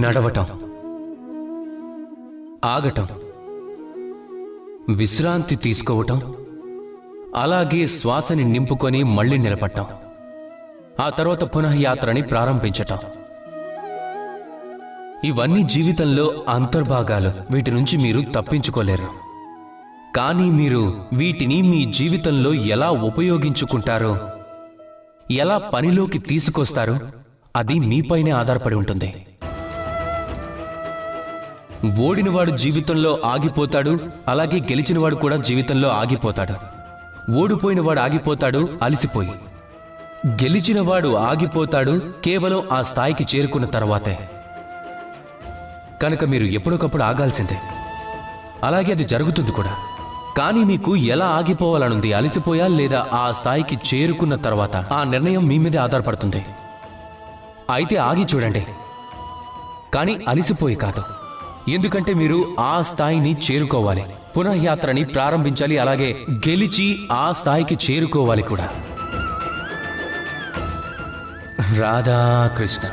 నడవటం, ఆగటం, విశ్రాంతి తీసుకోవటం, అలాగే శ్వాసని నింపుకొని మళ్ళీ నిలబడటం, ఆ తర్వాత పునఃయాత్రని ప్రారంభించటం. ఇవన్నీ జీవితంలో అంతర్భాగాలు. వీటి నుంచి మీరు తప్పించుకోలేరు. కానీ మీరు వీటిని మీ జీవితంలో ఎలా ఉపయోగించుకుంటారో, ఎలా పనిలోకి తీసుకొస్తారో అది మీపైనే ఆధారపడి ఉంటుంది. ఓడినవాడు జీవితంలో ఆగిపోతాడు, అలాగే గెలిచినవాడు కూడా జీవితంలో ఆగిపోతాడు. ఓడిపోయినవాడు ఆగిపోతాడు అలసిపోయి, గెలిచినవాడు ఆగిపోతాడు కేవలం ఆ స్థాయికి చేరుకున్న తర్వాతే. కనుక మీరు ఎప్పటికప్పుడు ఆగాల్సిందే. అలాగే అది జరుగుతుంది కూడా. కానీ మీకు ఎలా ఆగిపోవాలనుంది, అలసిపోయా లేదా ఆ స్థాయికి చేరుకున్న తర్వాత, ఆ నిర్ణయం మీ మీదే ఆధారపడుతుంది. అయితే ఆగి చూడండి, కానీ అలసిపోయి కాదు. ఎందుకంటే మీరు ఆ స్థాయిని చేరుకోవాలి, పునఃయాత్రని ప్రారంభించాలి, అలాగే గెలిచి ఆ స్థాయికి చేరుకోవాలి కూడా. రాధాకృష్ణ.